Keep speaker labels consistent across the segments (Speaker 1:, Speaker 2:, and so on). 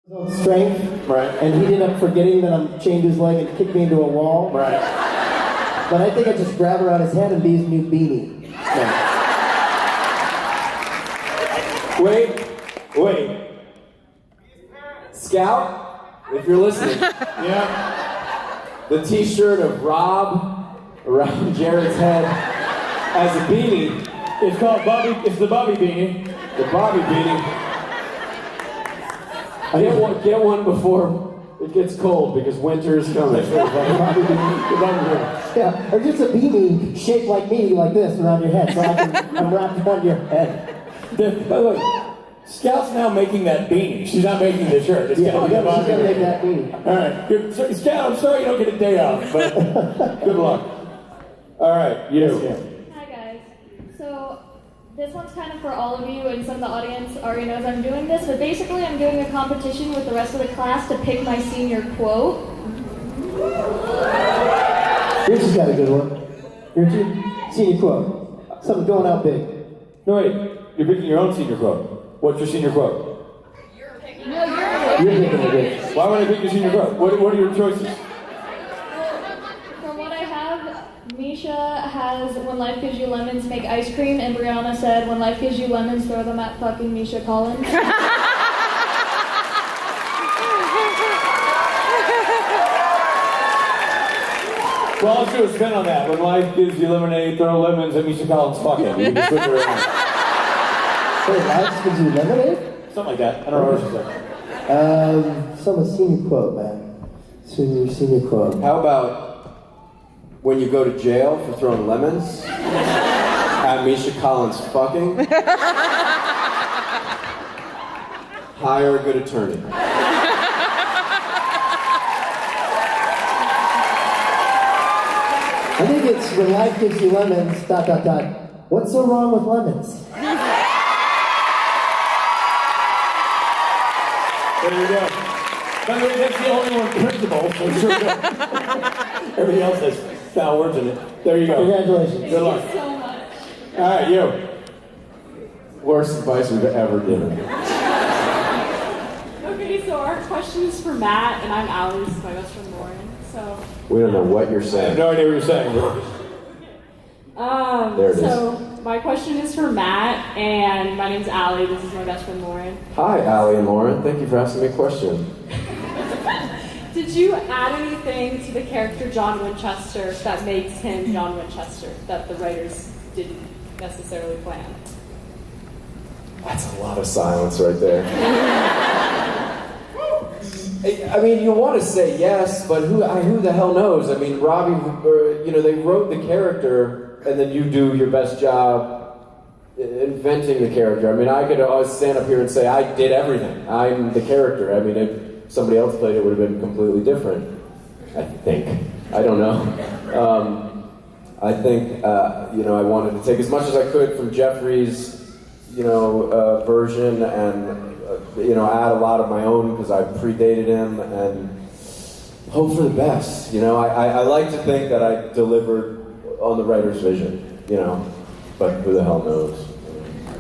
Speaker 1: Strength,
Speaker 2: right?
Speaker 1: And he ended up forgetting that I'm chained to his leg and kicked me into a wall,
Speaker 2: right?
Speaker 1: But I think I just grab around his head and be his new beanie.
Speaker 2: Yeah. Wait. Scout, if you're listening, yeah, the T-shirt of Rob around Jared's head as a beanie.
Speaker 3: It's called Bobby. It's the Bobby beanie.
Speaker 2: The Bobby beanie. Get one before it gets cold because winter is coming.
Speaker 1: Yeah, or just a beanie shaped like me, like this, around your head, so I'm wrapped around your head.
Speaker 3: By the way, Scout's now making that beanie. She's not making the shirt. It's
Speaker 1: she's gonna make that beanie.
Speaker 3: All right, Scout. I'm sorry you don't get a day off, but good luck. All right, you.
Speaker 1: Yes,
Speaker 4: Hi guys. So this one's kind of for all of you, and some of the audience already knows I'm doing this, but basically I'm doing a competition with the rest of the class to pick my senior quote.
Speaker 1: Richie's got a good one. Richie, senior quote. Something going out big.
Speaker 3: No, wait. You're picking your own senior quote. What's your senior quote?
Speaker 4: You're picking
Speaker 1: it, Rich.
Speaker 3: Why would I pick your senior quote? What are your choices?
Speaker 4: From what I have, Misha has, when life gives you lemons, make ice cream, and Brianna said, when life gives you lemons, throw them at fucking Misha Collins.
Speaker 3: Well, let's do a spin on that. When life gives you lemonade, throw lemons at Misha Collins. Fuck it. You can switch it around.
Speaker 1: Wait, life gives you lemonade?
Speaker 3: Something like that. I don't know what she said.
Speaker 1: Some senior quote, man. Senior quote.
Speaker 2: How about when you go to jail for throwing lemons at Misha Collins fucking? Hire a good attorney.
Speaker 1: I think it's when life gives you lemons, ... What's so wrong with lemons?
Speaker 3: There you go. By the way, that's the only one printable, so sure go. Everything else has foul words in it. There you go.
Speaker 1: Congratulations.
Speaker 4: Thank
Speaker 3: Good luck.
Speaker 4: you so much.
Speaker 3: All right, you.
Speaker 2: Worst advice we've ever given.
Speaker 5: Okay, so our question is for Matt, and I'm Allie. This is my best friend Lauren. So
Speaker 2: We don't know what you're
Speaker 3: I have
Speaker 2: saying.
Speaker 3: no idea what you're saying.
Speaker 2: There it is.
Speaker 5: So my question is for Matt, and my name's Allie. This is my best friend Lauren.
Speaker 2: Hi, Allie and Lauren. Thank you for asking me a question.
Speaker 5: Did you add anything to the character John Winchester that makes him John Winchester that the writers didn't necessarily plan?
Speaker 2: That's a lot of silence right there. I mean, you want to say yes, but who the hell knows? I mean, Robbie, they wrote the character, and then you do your best job inventing the character. I mean, I could always stand up here and say, I did everything. I'm the character. I mean, if somebody else played it, would have been completely different. I think. I don't know. I think, I wanted to take as much as I could from Jeffrey's, version and, add a lot of my own because I predated him and hope for the best. I like to think that I delivered on the writer's vision, but who the hell knows?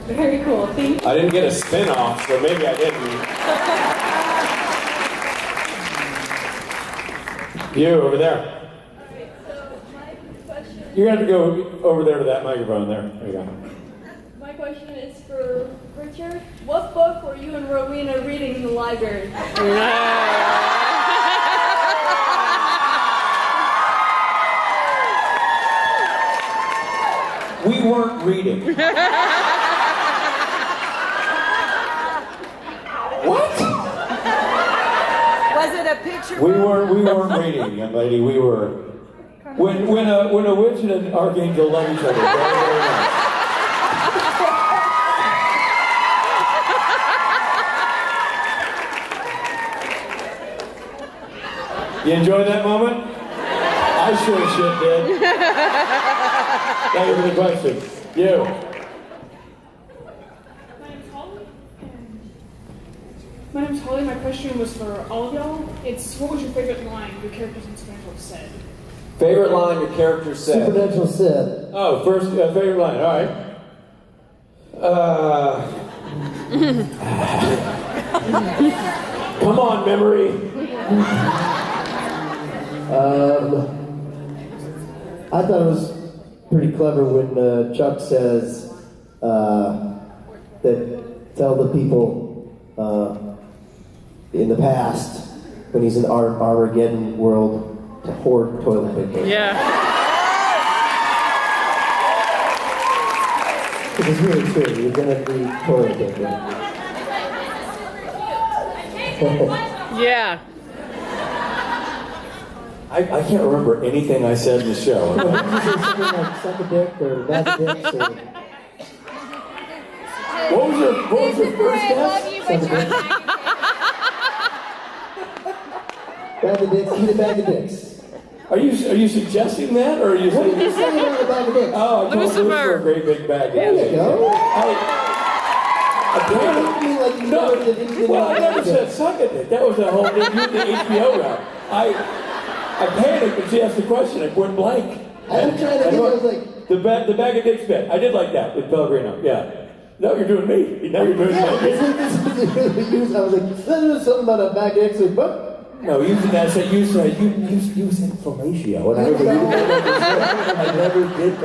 Speaker 5: Very cool. Thank you.
Speaker 2: I didn't get a spin-off, so maybe I didn't.
Speaker 3: You, over there.
Speaker 4: Alright, so my question...
Speaker 3: You're going to have to go over there to that microphone there. There you go.
Speaker 4: My question is for Richard. What book were you and Rowena reading in the library?
Speaker 3: We weren't reading.
Speaker 2: What?
Speaker 6: Was it a picture?
Speaker 3: We weren't reading, young lady. We were. When a witch and an archangel love each other. Very, very much. You enjoyed that moment? I sure as shit did. Thank you for the question. You.
Speaker 7: My name's Holly. My question was for all of y'all. It's, what was your favorite line your characters in Supernatural said?
Speaker 2: Favorite line your character said?
Speaker 1: Supernatural said.
Speaker 3: Oh, first favorite line. All right. Come on, memory.
Speaker 1: I thought it was pretty clever when Chuck says that tell the people in the past when he's in Armageddon world to hoard toilet paper.
Speaker 6: Yeah.
Speaker 1: It's really true. You're gonna need toilet paper.
Speaker 6: Yeah.
Speaker 3: I can't remember anything I said in the show.
Speaker 1: Did you say something like suck a dick or bag of dicks or
Speaker 3: What was your first guess?
Speaker 1: suck a dick? Bag of dicks, eat a bag of dicks.
Speaker 3: Are you suggesting that, or are you
Speaker 1: What
Speaker 3: saying?
Speaker 1: did you say about a bag of dicks?
Speaker 3: Oh, I told Lucifer
Speaker 6: Lucifer.
Speaker 3: a great big bag.
Speaker 1: There you go.
Speaker 3: Apparently,
Speaker 1: You like you
Speaker 3: no.
Speaker 1: never did anything
Speaker 3: Well, I
Speaker 1: about
Speaker 3: never
Speaker 1: bag of
Speaker 3: said
Speaker 1: dicks.
Speaker 3: suck it. That was the whole thing. You the HBO route. I panicked when she asked the question. I went blank.
Speaker 1: I'm trying to think. I was like,
Speaker 3: the bag of dicks bit. I did like that with Pellegrino. Yeah. No, you're doing me. Now you're doing
Speaker 1: yeah,
Speaker 3: me.
Speaker 1: this is really used. I was like, there's something about a bag of dicks. Like, what?
Speaker 3: No, you said you said fellatio, and I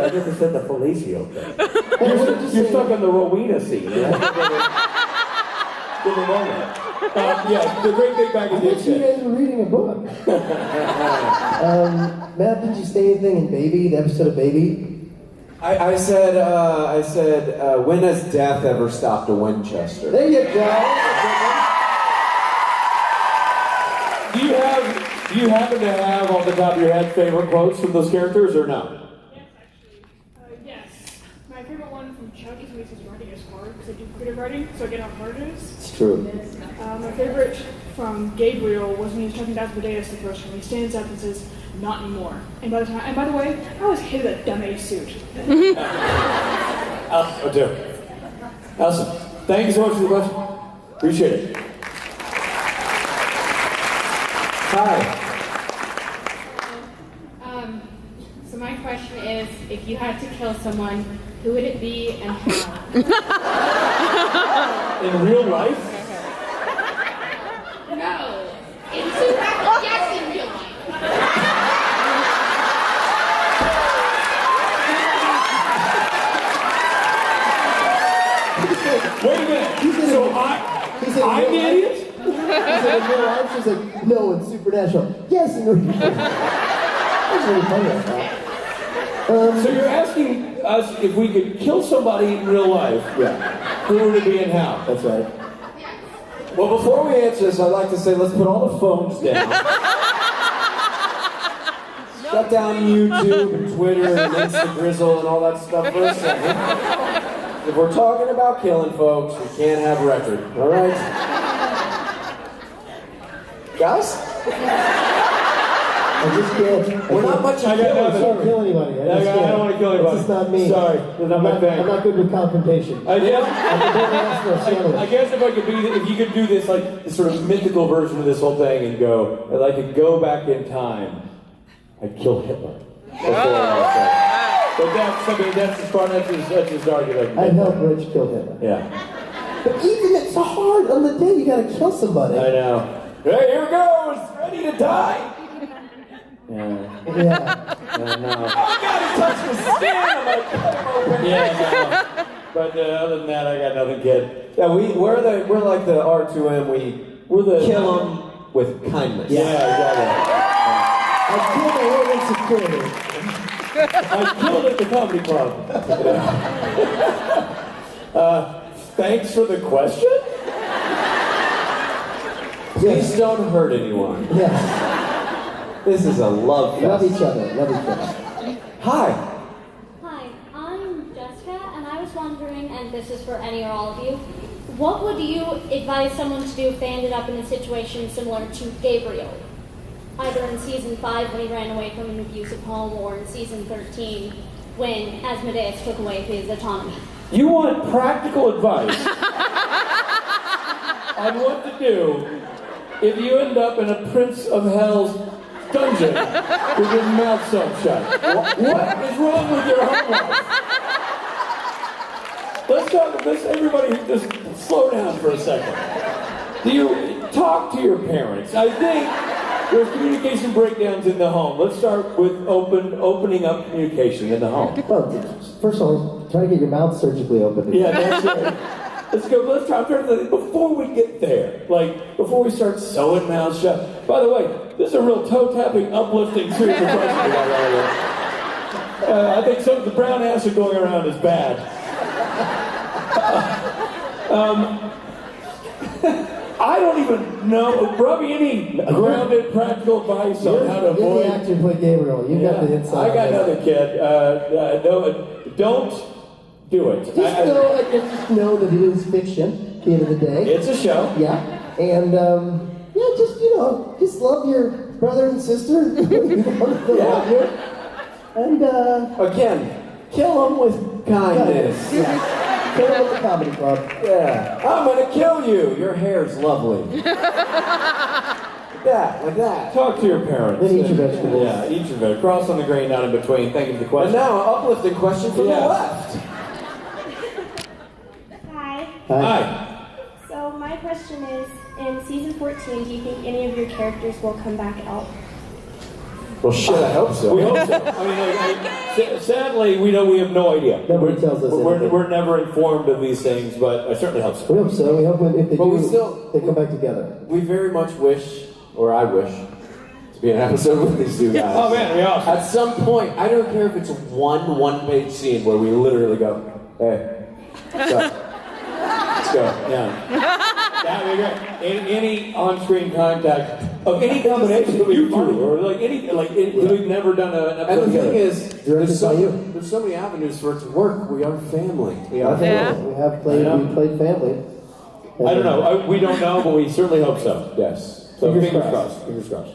Speaker 3: never said the fellatio thing.
Speaker 1: What did you
Speaker 3: You're
Speaker 1: say?
Speaker 3: stuck on the Rowena scene. Yeah, the great big bag
Speaker 1: I
Speaker 3: of
Speaker 1: thought
Speaker 3: dicks.
Speaker 1: you guys were reading a book. Matt, did you say anything in Baby, the episode of Baby?
Speaker 2: I said, when has death ever stopped a Winchester?
Speaker 1: There you go.
Speaker 3: Do you happen to have off the top of your head favorite quotes from those characters or no?
Speaker 7: Yes, actually. Yes. My favorite one from Chuck is when he says writing is hard, because I do creative writing, so I get how hard it is.
Speaker 1: It's true.
Speaker 7: My favorite from Gabriel was when he was talking to Asmodeus the first time. He stands up and says, "Not anymore." And by the way, I always hated that dumb A suit.
Speaker 3: Oh, dear. Allison, thank you so much for the question. Appreciate it. Hi.
Speaker 8: So my question is, if you had to kill someone, who would it be and how?
Speaker 3: In real life?
Speaker 8: No. Yes, in real life.
Speaker 3: Wait a minute. So I'm the idiot?
Speaker 1: He said in real life, she's like, no, in Supernatural. Yes, in real life. That's really funny, I thought.
Speaker 3: So you're asking us if we could kill somebody in real life.
Speaker 1: Yeah,
Speaker 3: Who would it be and how?
Speaker 1: that's right.
Speaker 2: Well, before we answer this, I'd like to say let's put all the phones down. Shut down YouTube and Twitter and Instagrizzle and all that stuff for a second. If we're talking about killing folks, we can't have record, all right? Guys?
Speaker 1: I just can't.
Speaker 2: We're not much
Speaker 3: I got
Speaker 1: I
Speaker 3: nothing.
Speaker 1: can't kill anybody. I just
Speaker 3: I
Speaker 1: can't.
Speaker 3: don't want to kill anybody.
Speaker 1: It's just not me.
Speaker 3: Sorry, that's not
Speaker 1: I'm
Speaker 3: my thing.
Speaker 1: I'm not good with confrontation.
Speaker 3: I guess,
Speaker 1: I
Speaker 3: I guess if I could if you could do this like this sort of mythical version of this whole thing and go, and I could go back in time, I'd kill Hitler. But that's as far that's as dark as I can
Speaker 1: I'd
Speaker 3: get.
Speaker 1: help Rich kill him.
Speaker 3: Yeah,
Speaker 1: But even it's so hard on the day you gotta kill somebody.
Speaker 3: I know. Hey, here goes, ready to die. Yeah.
Speaker 1: Yeah.
Speaker 3: No. Oh God, he touched the skin. I'm like, cut him open. Yeah, no. But other than that, I got nothing, kid.
Speaker 2: Yeah, we're like the R2M.
Speaker 3: We're the
Speaker 2: Kill them with kindness.
Speaker 3: Yeah, exactly.
Speaker 1: I killed a whole insecurity.
Speaker 3: I killed at the comedy club. Thanks for the question.
Speaker 2: Please don't hurt anyone.
Speaker 1: Yes.
Speaker 2: This is a love fest.
Speaker 1: Love each other. Love each other.
Speaker 2: Hi.
Speaker 4: Hi, I'm Jessica, and I was wondering, and this is for any or all of you, what would you advise someone to do if they ended up in a situation similar to Gabriel? Either in season 5 when he ran away from an abusive home, or in season 13 when Asmodeus took away his autonomy.
Speaker 3: You want practical advice on what to do if you end up in a Prince of Hell's dungeon with your mouth sewn shut. What is wrong with your home life? Let's everybody just slow down for a second. talk to your parents. I think there's communication breakdowns in the home. Let's start with opening up communication in the home.
Speaker 1: Well, first of all, try to get your mouth surgically open.
Speaker 3: Yeah, that's right. Let's go. Let's try before we get there. Like before we start sewing mouths shut. By the way, this is a real toe-tapping, uplifting series of questions. I think some of the brown acid going around is bad. I don't even know. Robbie, any grounded, practical advice on how to
Speaker 1: You're
Speaker 3: avoid?
Speaker 1: the actor who played Gabriel. You got the inside.
Speaker 3: I got another kid. Don't do it.
Speaker 1: Just know that it is fiction. At the end of the day,
Speaker 3: It's a show.
Speaker 1: yeah, and just love your brother and sister. Love you. And
Speaker 2: Again, kill them with kindness.
Speaker 1: yeah, kill him at the comedy club.
Speaker 2: Yeah. I'm gonna kill you. Your hair's lovely. Like that.
Speaker 3: Talk to your parents.
Speaker 1: Then eat your vegetables.
Speaker 3: Yeah, eat your vegetables. Cross on the grain, not in between. Thank you for the
Speaker 2: And
Speaker 3: question.
Speaker 2: now, an uplifting question from
Speaker 3: Yes.
Speaker 2: the left.
Speaker 6: Hi.
Speaker 3: Hi.
Speaker 6: So my question is, in season 14, do you think any of your characters will come back out?
Speaker 2: Well, shit, I hope so.
Speaker 3: We hope so. I mean, sadly, we have no idea.
Speaker 1: Nobody tells us anything.
Speaker 3: We're never informed of these things, but I certainly hope so.
Speaker 1: We hope so. We hope if they
Speaker 2: But
Speaker 1: do,
Speaker 2: we still-
Speaker 1: they come back together.
Speaker 2: We very much wish, or I wish, to be an episode with these two guys.
Speaker 3: Oh man, we awesome.
Speaker 2: At some point, I don't care if it's one-page scene where we literally go, hey, let's go. Let's go.
Speaker 3: Yeah. That would be great. Any on-screen contact of any combination of you two, or we've never done an
Speaker 2: And
Speaker 3: episode
Speaker 2: the
Speaker 3: together.
Speaker 2: thing is,
Speaker 1: Directed by you.
Speaker 2: there's so many avenues for it to work. We are family.
Speaker 1: We have played.
Speaker 3: Yeah.
Speaker 1: We played family.
Speaker 3: I don't know. We don't know, but we certainly hope so.
Speaker 2: Yes.
Speaker 3: So
Speaker 1: Fingers
Speaker 3: fingers
Speaker 1: crossed.
Speaker 3: crossed. Fingers crossed.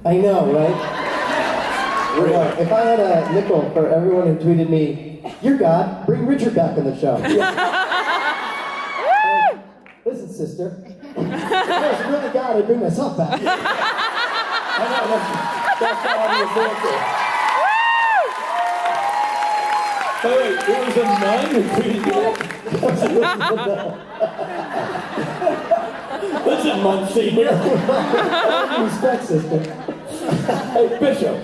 Speaker 1: I know, right? If I had a nickel for everyone who tweeted me, "You're God, bring Richard back on the show." Listen, sister. If I was really God, I'd bring myself back.
Speaker 3: I know, that's the obvious answer. By the way, it was a nun who tweeted that. Listen, Monsignor.
Speaker 1: Respect, sister.
Speaker 3: Hey, Bishop.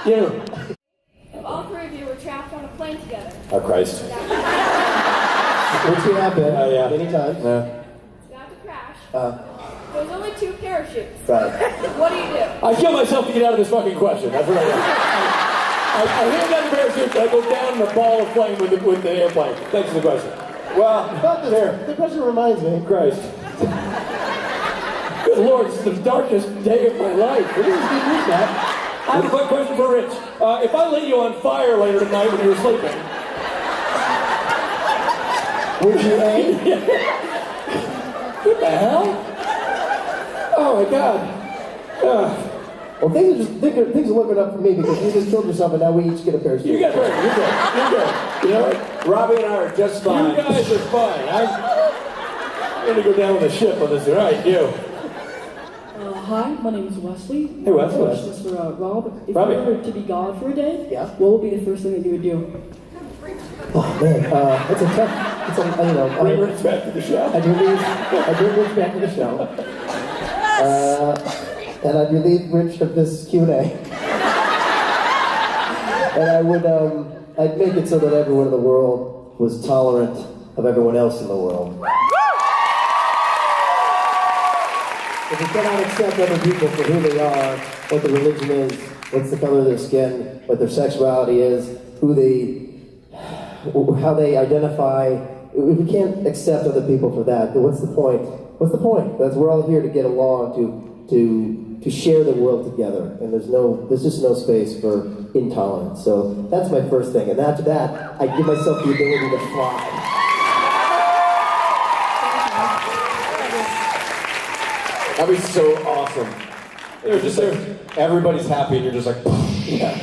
Speaker 3: You.
Speaker 4: If all three of you were trapped on a plane together,
Speaker 3: Oh, Christ.
Speaker 1: Which we have been
Speaker 3: Yeah.
Speaker 1: many times.
Speaker 3: Yeah.
Speaker 4: it's about to crash.
Speaker 1: Uh,
Speaker 4: There's only 2 parachutes.
Speaker 1: right.
Speaker 4: What do you do?
Speaker 3: I kill myself to get out of this fucking question. That's what I do. I hand down the parachute, I go down in a ball of flame with the airplane. Thanks for the question. Well,
Speaker 1: The question reminds me.
Speaker 3: Christ. Good Lord, it's the darkest day of my life. What is this news, Matt? I have a quick question for Rich. If I lit you on fire later tonight when you were sleeping,
Speaker 1: Would you aim?
Speaker 3: what the hell? Oh my God.
Speaker 1: Well, things are looking up for me because you just killed yourself and now we each get a parachute.
Speaker 3: You got it. You're good. You're good. You know what?
Speaker 2: Robbie and I are just fine.
Speaker 3: You guys are fine. I'm going to go down with the ship on this. All right, you.
Speaker 9: Hi, my name is Wesley.
Speaker 3: Hey, Wesley.
Speaker 9: My question is for Rob. If
Speaker 3: Robbie.
Speaker 9: you were to be God for a day,
Speaker 1: Yeah.
Speaker 9: what would be the first thing that you would do?
Speaker 1: Oh man, it's a tough.
Speaker 3: Bring Rich back to the show.
Speaker 1: I bring Rich back to the show, and I'd relieve Rich of this Q&A, and I would I'd make it so that everyone in the world was tolerant of everyone else in the world. If you cannot accept other people for who they are, what their religion is, what's the color of their skin, what their sexuality is, how they identify, if we can't accept other people for that, then what's the point? What's the point? That's we're all here to get along, to share the world together, and there's just no space for intolerance. So that's my first thing, and after that, I give myself the ability to fly.
Speaker 2: That'd be so awesome.
Speaker 3: It was just like,
Speaker 2: Everybody's happy and you're just like,
Speaker 3: yeah.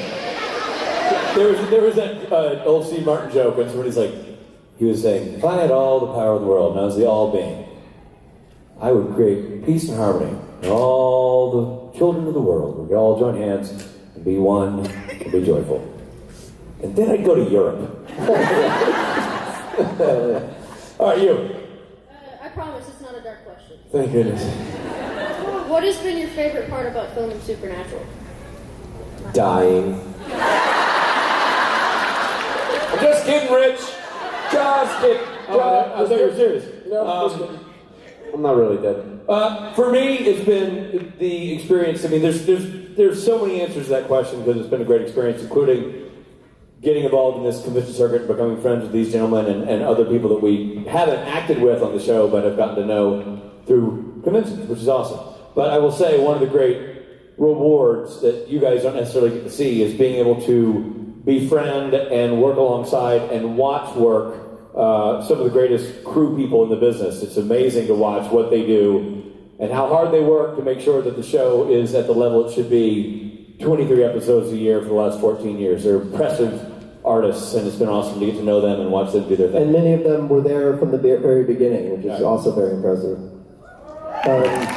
Speaker 3: There was that old Steve Martin joke when somebody's like, he was saying, if I had all the power of the world and I was the all-being, I would create peace and harmony. And all the children of the world would all join hands and be one and be joyful. And then I'd go to Europe. All right, you.
Speaker 4: I promise it's not a dark question.
Speaker 2: Thank goodness.
Speaker 4: What has been your favorite part about filming Supernatural?
Speaker 2: Dying. I'm just kidding, Rich. Just kidding.
Speaker 3: I thought you were serious.
Speaker 2: No, I'm not really dead.
Speaker 3: For me, it's been the experience. I mean, there's so many answers to that question because it's been a great experience, including getting involved in this convention circuit and becoming friends with these gentlemen and other people that we haven't acted with on the show but have gotten to know through conventions, which is awesome. But I will say one of the great rewards that you guys don't necessarily get to see is being able to befriend and work alongside and watch work some of the greatest crew people in the business. It's amazing to watch what they do and how hard they work to make sure that the show is at the level it should be 23 episodes a year for the last 14 years. They're impressive artists, and it's been awesome to get to know them and watch them do their thing.
Speaker 1: And many of them were there from the very beginning, which is also very impressive. And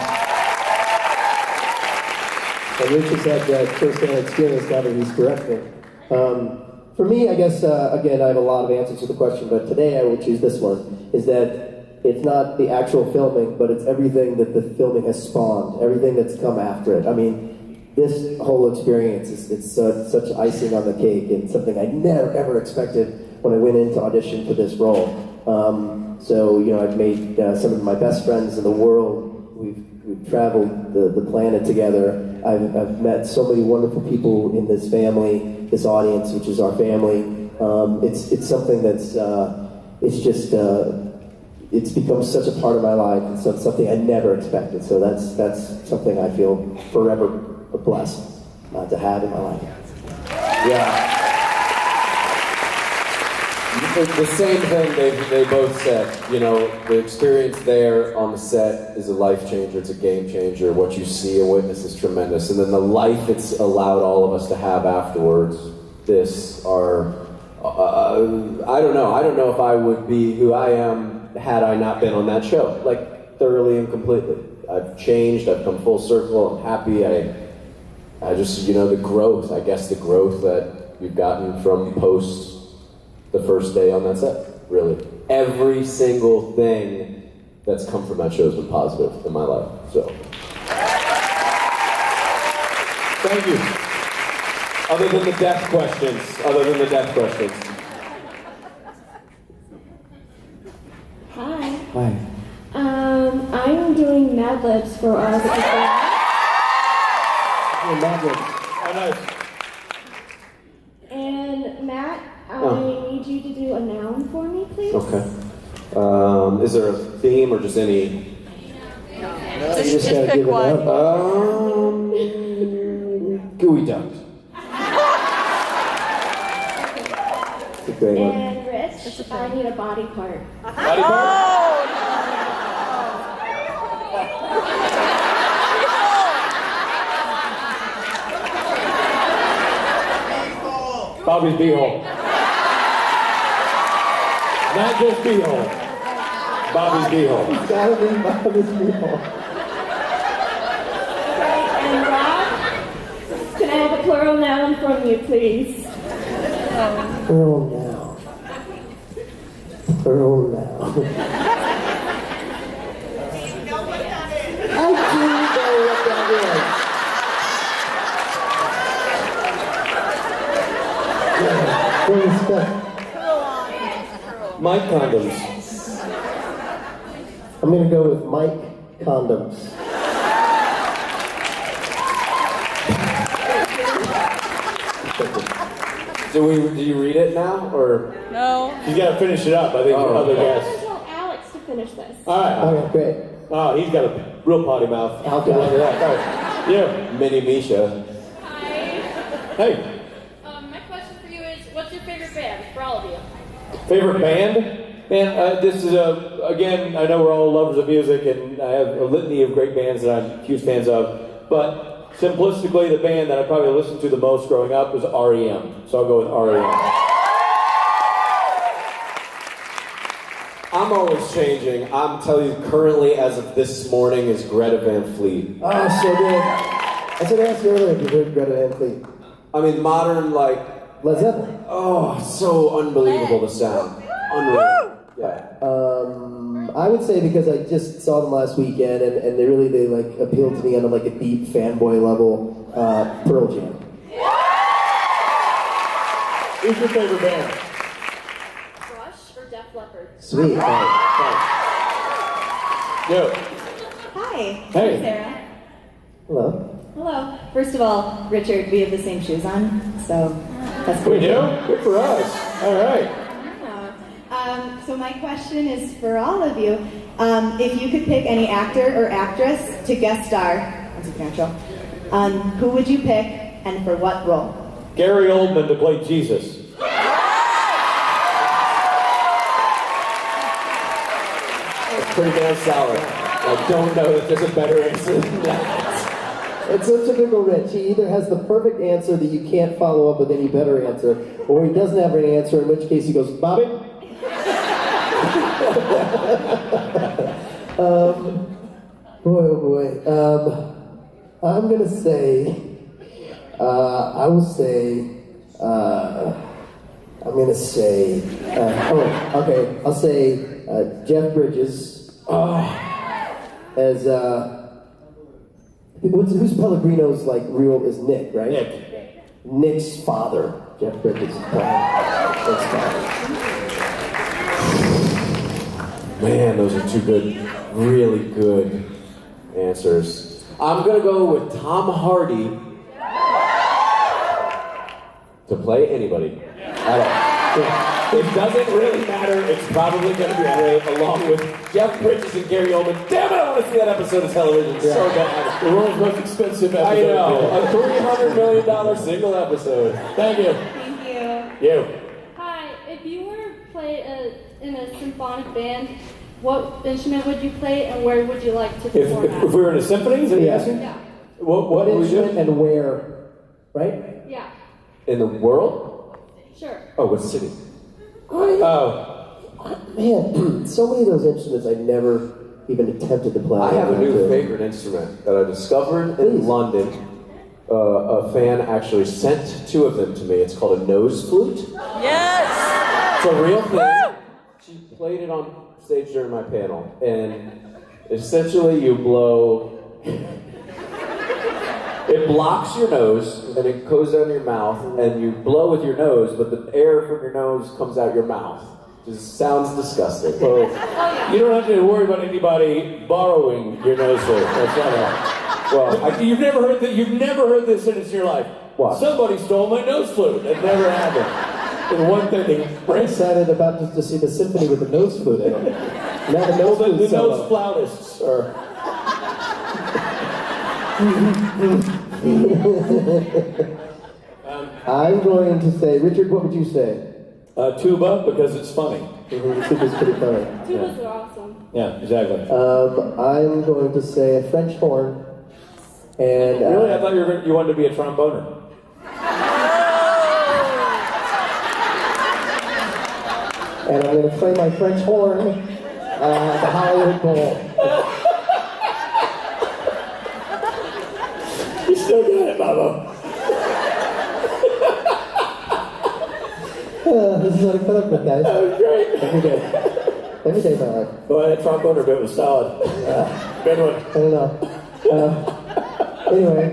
Speaker 1: Rich has had that first-hand experience now that he's directing. For me, I guess, again, I have a lot of answers to the question, but today I will choose this one, is that it's not the actual filming, but it's everything that the filming has spawned, everything that's come after it. I mean, this whole experience it's such icing on the cake and something I never ever expected when I went in to audition for this role. So I've made some of my best friends in the world. We've traveled the planet together. I've met so many wonderful people in this family, this audience, which is our family. It's something that's it's become such a part of my life and something I never expected. So that's something I feel forever blessed to have in my life.
Speaker 2: Yeah. The same thing they both said. The experience there on the set is a life changer. It's a game changer. What you see and witness is tremendous. And then the life it's allowed all of us to have afterwards, I don't know. I don't know if I would be who I am had I not been on that show. Like, thoroughly and completely. I've changed. I've come full circle. I'm happy. I just, the growth that you've gotten from post the first day on that set, really. Every single thing that's come from that show has been positive in my life, so.
Speaker 3: Thank you. Other than the death questions.
Speaker 6: Hi.
Speaker 2: Hi.
Speaker 6: I'm doing Mad Libs for all the people.
Speaker 1: Oh,
Speaker 3: nice.
Speaker 6: And Matt, I need you to do a noun for me, please.
Speaker 2: Okay. Is there a theme or just any?
Speaker 1: No, you just gotta give it up.
Speaker 2: Gooey ducks.
Speaker 1: It's a great one.
Speaker 6: And Rich, I need a body part.
Speaker 3: Body part? Bobby's beehole. Not just beehole. Bobby's beehole.
Speaker 1: It's gotta be Bobby's beehole.
Speaker 6: Okay, and Rob, can I have a plural noun from you, please?
Speaker 1: Plural noun. Plural noun. I do know what that is. Full respect.
Speaker 3: Mike condoms.
Speaker 1: I'm gonna go with Mike Condoms.
Speaker 2: Do you read it now, or?
Speaker 8: No.
Speaker 3: He's got to finish it up. I think other
Speaker 6: I'm
Speaker 3: guests.
Speaker 6: going to tell Alex to finish this.
Speaker 3: All right.
Speaker 1: Okay, great.
Speaker 3: Oh, he's got a real potty mouth.
Speaker 1: Okay.
Speaker 3: Look at that. All right. Yeah.
Speaker 2: Mini Misha.
Speaker 4: Hi.
Speaker 3: Hey.
Speaker 4: My question for you is, what's your favorite band for all of you?
Speaker 3: Favorite band? Man, this is again, I know we're all lovers of music, and I have a litany of great bands that I'm huge fans of, but simplistically, the band that I probably listened to the most growing up was REM, so I'll go with REM.
Speaker 2: I'm always changing. I'm telling you, currently, as of this morning, is Greta Van Fleet.
Speaker 1: Oh, so good. I said I asked you earlier if you heard Greta Van Fleet.
Speaker 2: I mean, modern, like,
Speaker 1: Led Zeppelin.
Speaker 2: oh, so unbelievable the sound. Unreal. Yeah.
Speaker 1: I would say because I just saw them last weekend, and they like appealed to me on like a deep fanboy level. Pearl Jam.
Speaker 3: Who's your favorite band?
Speaker 4: Rush or Def Leppard?
Speaker 1: Sweet.
Speaker 3: Yo.
Speaker 10: Hi.
Speaker 3: Hey.
Speaker 10: I'm Sarah.
Speaker 1: Hello.
Speaker 10: Hello. First of all, Richard, we have the same shoes on, so that's cool.
Speaker 3: We do? Good for us. All right.
Speaker 10: So my question is for all of you. If you could pick any actor or actress to guest star on Supernatural, who would you pick and for what role?
Speaker 3: Gary Oldman to play Jesus.
Speaker 2: It's pretty damn solid. I don't know that there's a better answer than that.
Speaker 1: It's so typical Rich. He either has the perfect answer that you can't follow up with any better answer, or he doesn't have an answer, in which case he goes, Bobby? Boy, oh boy. I'm gonna say, I will say, I'm gonna say, okay, I'll say Jeff Bridges as, who's Pellegrino's like real is Nick, right? Nick's father, Jeff Bridges' Nick's father.
Speaker 2: Man, those are two good, really good answers. I'm gonna go with Tom Hardy to play anybody at all. It doesn't really matter. It's probably gonna be great, along with Jeff Bridges and Gary Oldman. Damn it! I want to see that episode of television. It's so bad.
Speaker 3: The world's most expensive episode.
Speaker 2: I know. A $300 million single episode.
Speaker 3: Thank you.
Speaker 10: Thank you.
Speaker 3: You.
Speaker 4: Hi, if you were to play in a symphonic band, what instrument would you play and where would you like to perform
Speaker 3: If we were in a symphony, is that what you're asking?
Speaker 4: Yeah.
Speaker 3: What
Speaker 1: What
Speaker 3: would we do?
Speaker 1: instrument and where, right?
Speaker 4: Yeah,
Speaker 2: In the world?
Speaker 4: sure.
Speaker 2: Oh, what city?
Speaker 3: Oh.
Speaker 1: Man, so many of those instruments I never even attempted to play.
Speaker 2: I have a new favorite instrument that I discovered in London. A fan actually sent two of them to me. It's called a nose flute.
Speaker 10: Yes.
Speaker 2: It's a real thing. She played it on stage during my panel, and essentially you blow. It blocks your nose, and it goes down your mouth, and you blow with your nose, but the air from your nose comes out your mouth. Just sounds disgusting.
Speaker 3: Well, you don't have to worry about anybody borrowing your nose flute. That's not you've never heard that. You've never heard this sentence in your life.
Speaker 2: What?
Speaker 3: Somebody stole my nose flute. It never happened. And one thing,
Speaker 1: I'm excited about to see the symphony with the nose flute in it. Now the nose flute
Speaker 3: the
Speaker 1: solo.
Speaker 3: nose flautists are.
Speaker 1: I'm going to say, Richard, what would you say?
Speaker 3: Tuba, because it's funny.
Speaker 1: Tuba's pretty funny.
Speaker 4: Tubas are awesome.
Speaker 3: Yeah, exactly.
Speaker 1: I'm going to say a French horn. And
Speaker 3: Really? I thought you wanted to be a tromboner.
Speaker 1: and I'm going to play my French horn at the Hollywood Bowl.
Speaker 3: You still got it, Bubba.
Speaker 1: This is what I put up with, guys.
Speaker 3: That was great.
Speaker 1: Every day. Every day of my life.
Speaker 3: Boy, that tromboner bit was solid. Good one.
Speaker 1: I don't know. Anyway,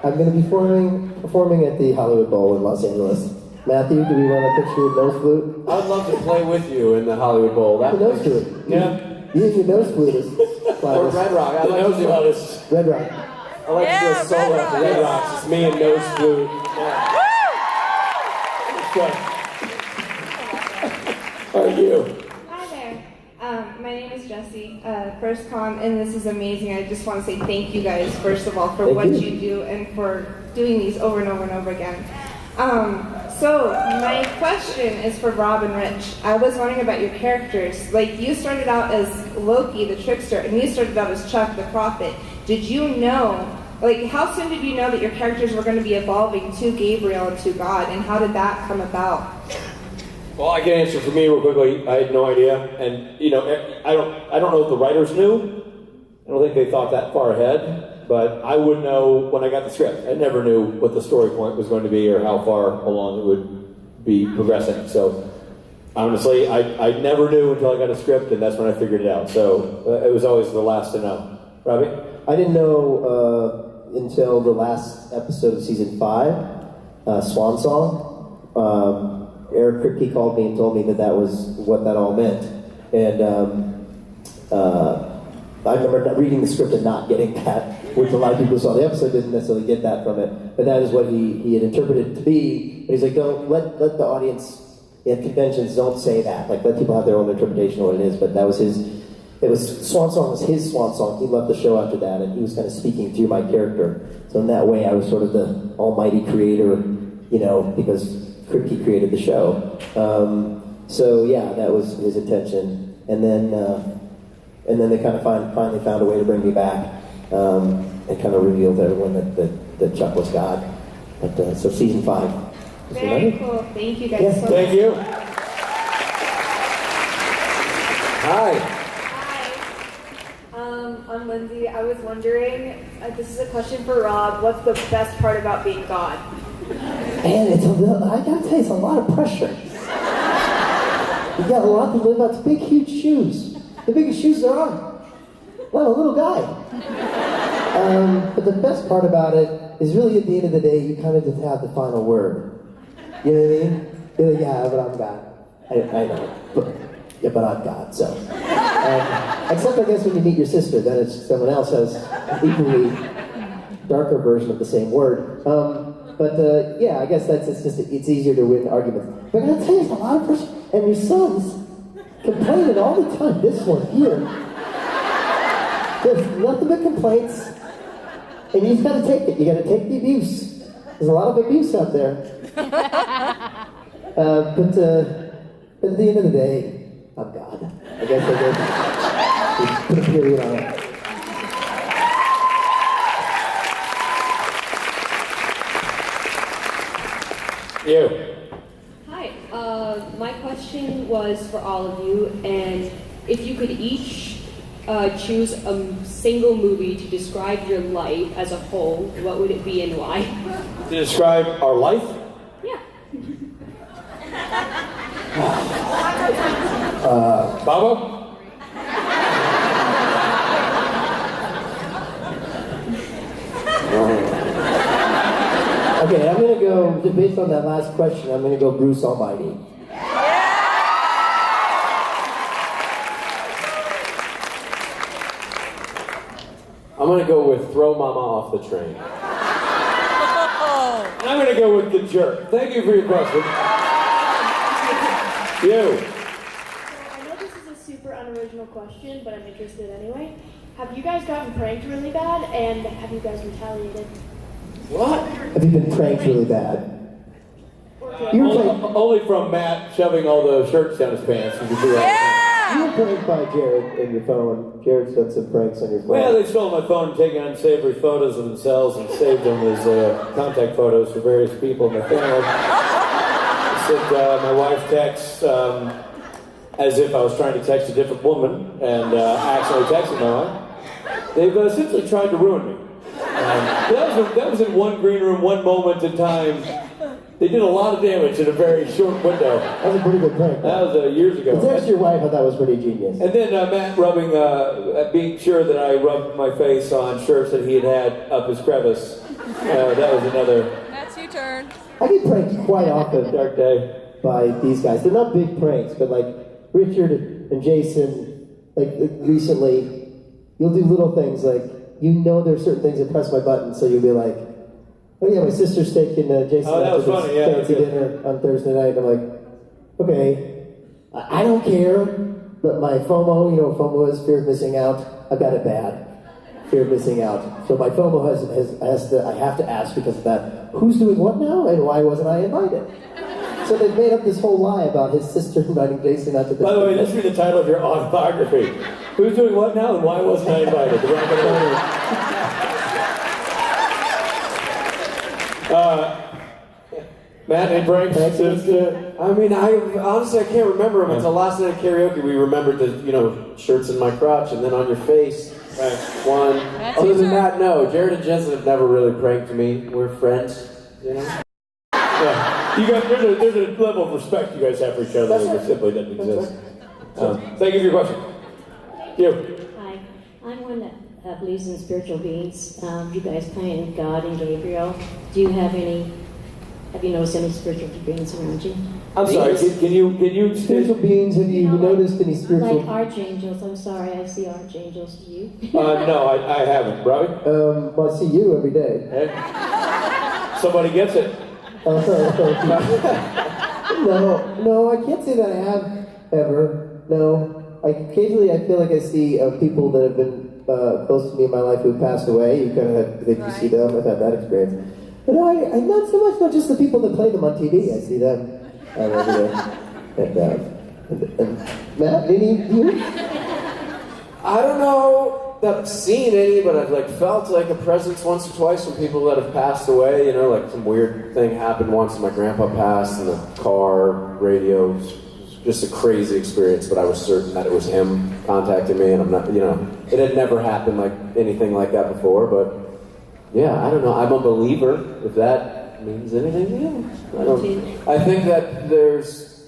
Speaker 1: I'm going to be performing at the Hollywood Bowl in Los Angeles. Matthew, do we want to picture your nose flute?
Speaker 2: I'd love to play with you in the Hollywood Bowl.
Speaker 1: The nose flute.
Speaker 3: Yeah.
Speaker 1: You and your nose flute is
Speaker 2: Or Red Rock.
Speaker 3: The nose flautist.
Speaker 1: Red Rock.
Speaker 2: I like to do a solo at the Red Rocks. It's me and nose flute.
Speaker 3: How are you?
Speaker 6: Hi there. My name is Jessie. First com, and this is amazing. I just want to say thank you guys, first of all, for
Speaker 1: Thank
Speaker 6: what
Speaker 1: you.
Speaker 6: you do and for doing these over and over and over again. So my question is for Rob and Rich. I was wondering about your characters. Like, you started out as Loki, the trickster, and you started out as Chuck, the prophet. Did you know, like, how soon did you know that your characters were going to be evolving to Gabriel and to God, and how did that come about?
Speaker 3: Well, I can answer for me real quickly. I had no idea, and I don't know if the writers knew. I don't think they thought that far ahead. But I would know when I got the script. I never knew what the story point was going to be or how far along it would be progressing. So Honestly, I never knew until I got a script, and that's when I figured it out. So it was always the last to know. Robbie?
Speaker 1: I didn't know until the last episode of season 5, Swan Song. Eric Kripke called me and told me that was what that all meant. And I remember reading the script and not getting that, which a lot of people who saw the episode didn't necessarily get that from it. But that is what he had interpreted it to be. But he's like, don't let the audience at conventions don't say that. Like, let people have their own interpretation of what it is. But that was his. It was Swan Song was his swan song. He left the show after that, and he was kind of speaking through my character. So in that way, I was sort of the almighty creator, because Kripke created the show. So yeah, that was his intention. And then they kind of finally found a way to bring me back, and kind of revealed to everyone that Chuck was God. But so season 5.
Speaker 6: Very cool. Thank you guys so much.
Speaker 3: Thank you. Hi.
Speaker 11: I'm Lindsay. I was wondering, this is a question for Rob, what's the best part about being God?
Speaker 1: Man, I gotta tell you, it's a lot of pressure. You got a lot to live up. It's big, huge shoes. The biggest shoes there are. Not a little guy. But the best part about it is really at the end of the day, you kind of just have the final word. You know what I mean? You're like, yeah, but I'm God. I know. But I'm God, so. Except, I guess, when you meet your sister, then it's someone else has an equally darker version of the same word. Yeah, I guess it's easier to win arguments. But I gotta tell you, it's a lot of pressure. And your son's complaining all the time. This one here. There's nothing but complaints. And you just gotta take it. You gotta take the abuse. There's a lot of abuse out there. But at the end of the day, I'm God. I guess I did. Put a period on it.
Speaker 3: You.
Speaker 12: Hi. My question was for all of you, and if you could each choose a single movie to describe your life as a whole, what would it be and why?
Speaker 3: To describe our life?
Speaker 12: Yeah.
Speaker 3: Babo?
Speaker 1: Okay, I'm gonna go, based on that last question, I'm gonna go Bruce Almighty.
Speaker 2: I'm gonna go with throw mama off the train.
Speaker 3: I'm going to go with the jerk. Thank you for your question. You.
Speaker 13: I know this is a super unoriginal question, but I'm interested anyway. Have you guys gotten pranked really bad, and have you guys retaliated?
Speaker 2: What?
Speaker 1: Have you been pranked really bad?
Speaker 3: Only from Matt shoving all the shirts down his pants.
Speaker 1: You were pranked by Jared in your phone. Jared's done some pranks on your phone.
Speaker 3: Well, they stole my phone, taking unsavory photos of themselves and saved them as contact photos for various people in my family. I said my wife texts as if I was trying to text a different woman and accidentally texted my wife. They've essentially tried to ruin me. That was in one green room, one moment in time. They did a lot of damage in a very short window.
Speaker 1: That was a pretty good prank.
Speaker 3: That was years ago.
Speaker 1: To text your wife, I thought that was pretty genius.
Speaker 3: And then Matt being sure that I rubbed my face on shirts that he had up his crevice. That was another.
Speaker 14: That's your turn.
Speaker 1: I get pranked quite often.
Speaker 3: Dark day.
Speaker 1: By these guys. They're not big pranks, but like Richard and Jason, like recently, you'll do little things like, there's certain things that press my button, so you'll be like, oh yeah, my sister's taking Jason out to this fancy dinner on Thursday night. I'm like, okay, I don't care, but my FOMO, FOMO is fear of missing out. I've got it bad. Fear of missing out. So my FOMO I have to ask because of that, who's doing what now and why wasn't I invited? So they've made up this whole lie about his sister inviting Jason out to this.
Speaker 3: By the way, that should be the title of your autobiography. Who's doing what now and why wasn't I invited? Matt, any pranks?
Speaker 2: I mean, honestly, I can't remember them. Until last night at karaoke, we remembered the, shirts in my crotch and then on your face. Right. One. Other than that, no. Jared and Jensen have never really pranked me. We're friends, Yeah.
Speaker 3: You guys, there's a level of respect you guys have for each other that simply doesn't exist. Thank you for your question. You.
Speaker 14: Hi, I'm one that believes in spiritual beings. You guys playing God and Gabriel. Do you have you noticed any spiritual beings around you?
Speaker 3: I'm sorry, can you
Speaker 1: Spiritual beings, have you noticed any spiritual...
Speaker 14: Like archangels, I'm sorry, I see archangels. Do you?
Speaker 3: No, I haven't. Robbie?
Speaker 1: Well, I see you every day.
Speaker 3: Hey. Somebody gets it.
Speaker 1: No, I can't say that I have ever. No. Occasionally I feel like I see people that have been close to me in my life who have passed away. You kind of think you see them. I've had that experience. But no, I not so much, not just the people that play them on TV. I see them every day. And Matt, you?
Speaker 2: I don't know that I've seen any, but I've felt like a presence once or twice from people that have passed away. You know, like some weird thing happened once, and my grandpa passed in the car, radio. Just a crazy experience, but I was certain that it was him contacting me, and I'm not, it had never happened like anything like that before, but yeah, I don't know. I'm a believer, if that means anything to you. I think that there's,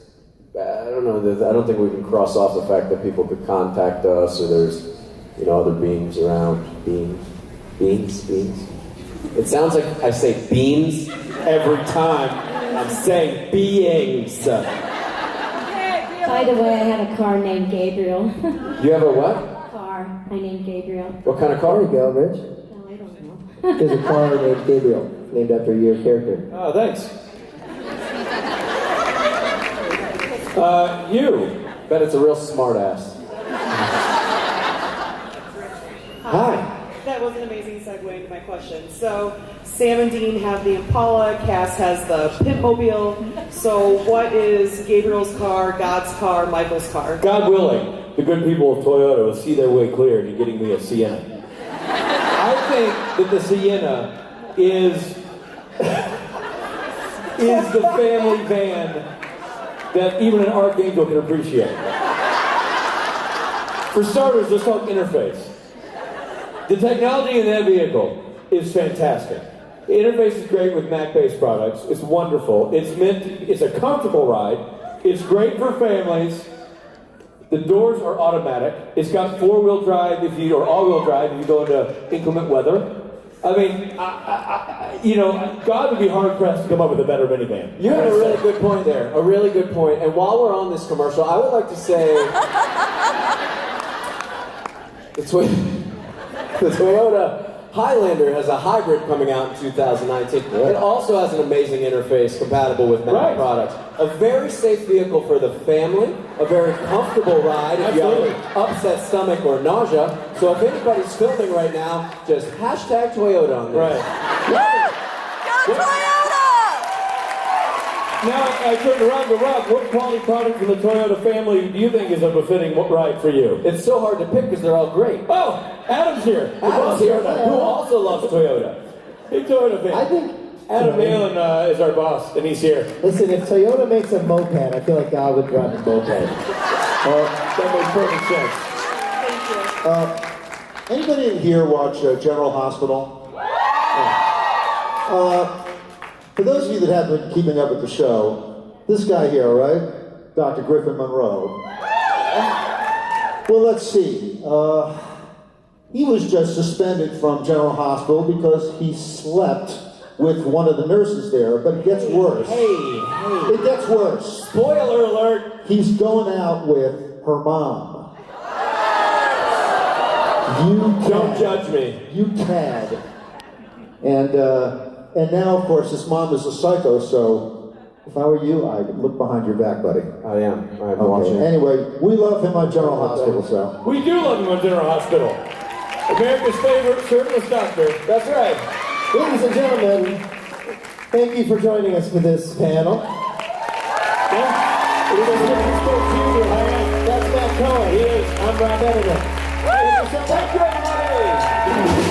Speaker 2: I don't think we can cross off the fact that people could contact us, or there's, other beings around. Beings. It sounds like I say beans every time. I'm saying beings.
Speaker 14: By the way, I have a car named Gabriel.
Speaker 2: You have a what?
Speaker 14: Car. I named Gabriel.
Speaker 2: What kind of car?
Speaker 1: There you go, Rich.
Speaker 14: No, I don't know.
Speaker 1: There's a car named Gabriel, named after your character.
Speaker 3: Oh, thanks. You.
Speaker 2: Bet it's a real smart ass. Hi.
Speaker 15: That was an amazing segue into my question. So, Sam and Dean have the Impala, Cass has the Pimpmobile. So, what is Gabriel's car, God's car, Michael's car?
Speaker 3: God willing, the good people of Toyota will see their way clear to getting me a Sienna. I think that the Sienna is the family van that even an archangel can appreciate. For starters, let's talk interface. The technology in that vehicle is fantastic. The interface is great with Mac-based products. It's wonderful. It's a comfortable ride. It's great for families. The doors are automatic. It's got four-wheel drive or all-wheel drive if you go into inclement weather. I mean, God would be hard-pressed to come up with a better minivan.
Speaker 2: You have a really good point there. A really good point. And while we're on this commercial, I would like to say the Toyota Highlander has a hybrid coming out in 2019. It also has an amazing interface compatible with Mac products. A very safe vehicle for the family, a very comfortable ride if you have an upset stomach or nausea. So if anybody's filming right now, just hashtag Toyota on this.
Speaker 3: Right. Go Toyota! Now I turn to Rob. Rob, what quality product from the Toyota family do you think is a befitting ride for you?
Speaker 2: It's so hard to pick because they're all great.
Speaker 3: Oh, Adam's here.
Speaker 2: Adam's here,
Speaker 3: who also loves Toyota. Big Toyota fan.
Speaker 1: I think
Speaker 3: Adam Malin is our boss, and he's here.
Speaker 1: Listen, if Toyota makes a moped, I feel like God would drive a moped.
Speaker 3: That makes perfect sense.
Speaker 16: Anybody in here watch General Hospital? For those of you that have been keeping up with the show, this guy here, all right? Dr. Griffin Monroe. Well, let's see. He was just suspended from General Hospital because he slept with one of the nurses there, but it gets worse.
Speaker 3: Hey.
Speaker 16: It gets worse.
Speaker 3: Spoiler alert.
Speaker 16: He's going out with her mom. You
Speaker 3: don't judge me.
Speaker 16: You cad. And now, of course, his mom is a psycho, so if I were you, I'd look behind your back, buddy.
Speaker 2: I am. I'm watching.
Speaker 16: Anyway, we love him on General Hospital, so.
Speaker 3: We do love him on General Hospital. America's favorite shirtless doctor.
Speaker 2: That's right.
Speaker 1: Ladies and gentlemen, thank you for joining us for this panel. That's Matt Cohen.
Speaker 3: He is. I'm Rob Editor.
Speaker 1: Thank you, everybody.